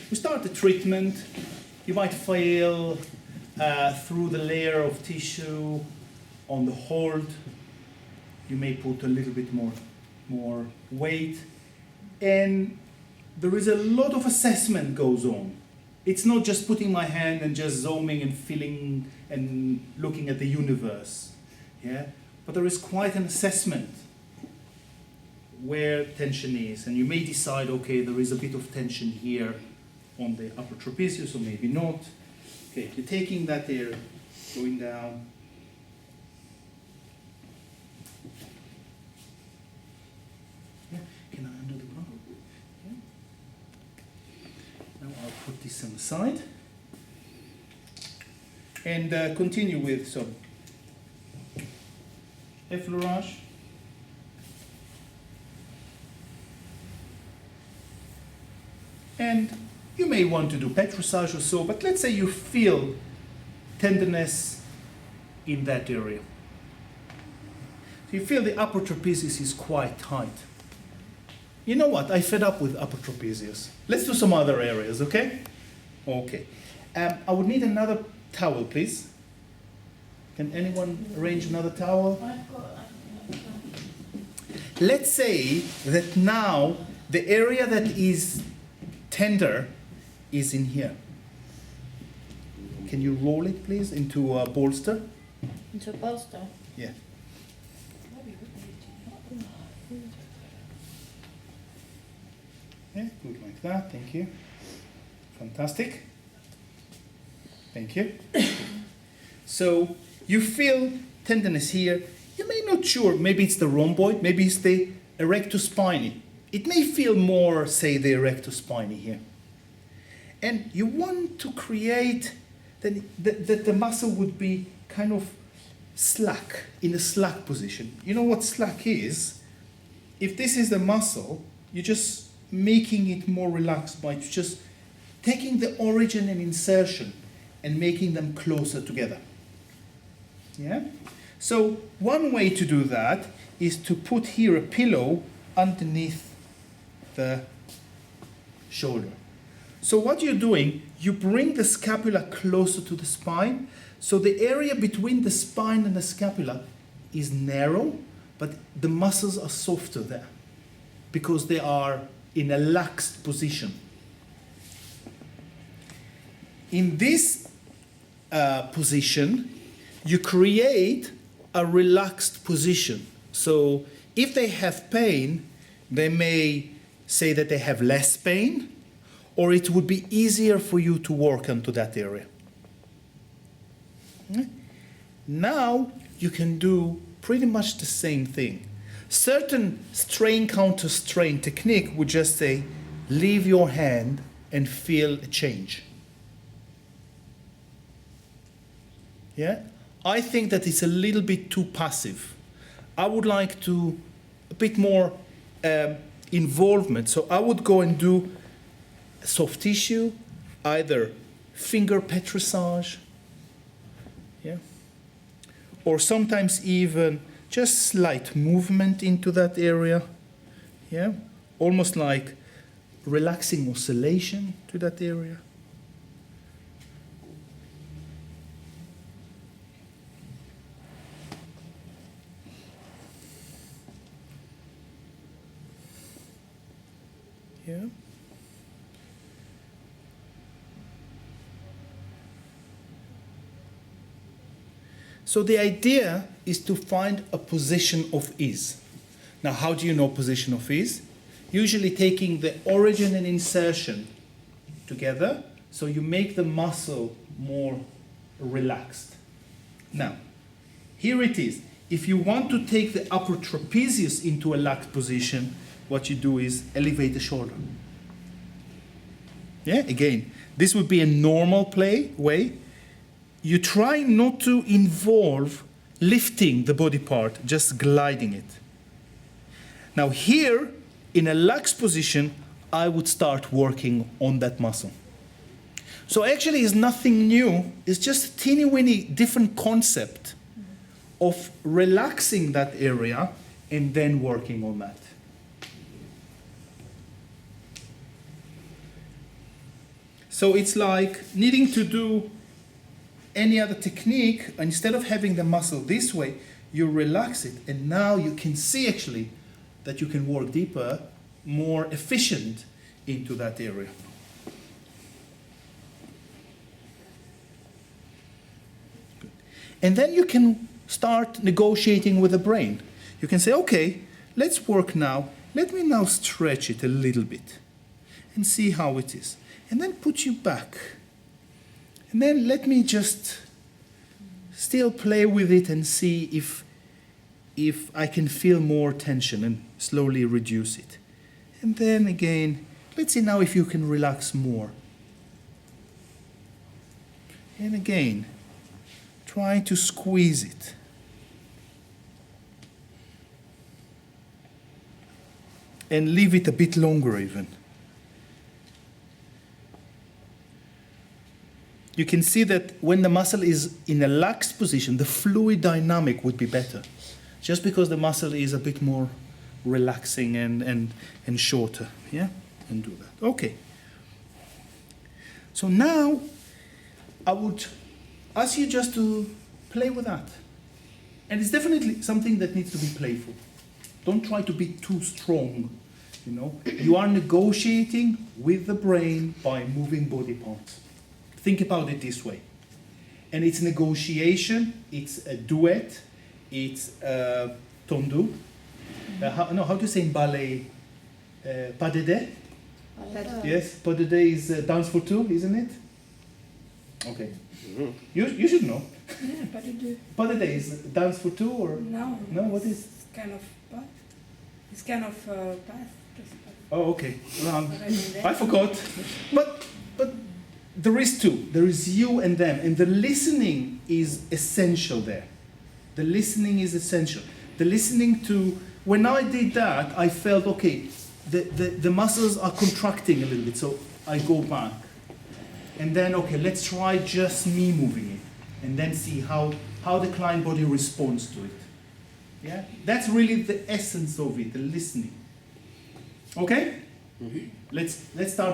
we start the treatment. You might feel through the layer of tissue on the hold. You may put a little bit more weight. And there is a lot of assessment goes on. It's not just putting my hand and just zooming and feeling and looking at the universe. Yeah? But there is quite an assessment where tension is. And you may decide, okay, there is a bit of tension here on the upper trapezius, or maybe not. Okay, you're taking that there, going down. Yeah. Can I undo the bra? Yeah. Now I'll put this on the side. And continue with some effleurage. And you may want to do petrissage or so, but let's say you feel tenderness in that area. So you feel the upper trapezius is quite tight. You know what? I fed up with upper trapezius. Let's do some other areas, okay? Okay. I would need another towel, please. Can anyone arrange another towel? Let's say that now the area that is tender is in here. Can you roll it, please, into a bolster? Into a bolster? Yeah. Yeah, good like that, thank you. Fantastic. Thank you. So you feel tenderness here. You may not sure, maybe it's the rhomboid, maybe it's the erectospiny. It may feel more, say, the erectospiny here. And you want to create that the muscle would be kind of slack, in a slack position. You know what slack is? If this is the muscle, you're just making it more relaxed by just taking the origin and insertion and making them closer together. Yeah? So one way to do that is to put here a pillow underneath the shoulder. So what you're doing, you bring the scapula closer to the spine, so the area between the spine and the scapula is narrow, but the muscles are softer there because they are in a laxed position. In this position, you create a relaxed position. So if they have pain, they may say that they have less pain, or it would be easier for you to work onto that area. Now you can do pretty much the same thing. Certain strain counter strain technique would just say, leave your hand and feel a change. Yeah? I think that it's a little bit too passive. I would like to a bit more involvement. So I would go and do soft tissue, either finger petrissage, yeah, or sometimes even just slight movement into that area, yeah, almost like relaxing oscillation to that area. Yeah. So the idea is to find a position of ease. Now, how do you know position of ease? Usually taking the origin and insertion together, so you make the muscle more relaxed. Now, here it is. If you want to take the upper trapezius into a lax position, what you do is elevate the shoulder. Yeah, again, this would be a normal way. You try not to involve lifting the body part, just gliding it. Now here, in a lax position, I would start working on that muscle. So actually it's nothing new, it's just a teeny weeny different concept of relaxing that area and then working on that. So it's like needing to do any other technique, instead of having the muscle this way, you relax it, and now you can see actually that you can work deeper, more efficient into that area. Good. And then you can start negotiating with the brain. You can say, okay, let's work now. Let me now stretch it a little bit and see how it is. And then put you back. And then let me just still play with it and see if I can feel more tension and slowly reduce it. And then again, let's see now if you can relax more. And again, try to squeeze it. And leave it a bit longer even. You can see that when the muscle is in a lax position, the fluid dynamic would be better. Just because the muscle is a bit more relaxing and shorter. Yeah? And do that. Okay. So now, I would ask you just to play with that. And it's definitely something that needs to be playful. Don't try to be too strong. You know, you are negotiating with the brain by moving body parts. Think about it this way. And it's negotiation, it's a duet, it's a tondu. How to say in ballet? Pas de deux? Yes, pas de deux is dance for two, isn't it? Okay. Mm-hmm. You should know. Yeah, pas de deux. Pas de deux is dance for two or? No. No, what is? It's kind of path. It's kind of path. Oh, okay. I forgot. But there is two. There is you and them. And the listening is essential there. The listening is essential. The listening to, when I did that, I felt, okay, the muscles are contracting a little bit, so I go back. And then, okay, let's try just me moving it. And then see how the client body responds to it. Yeah? That's really the essence of it, the listening. Okay? Mm-hmm. Let's start.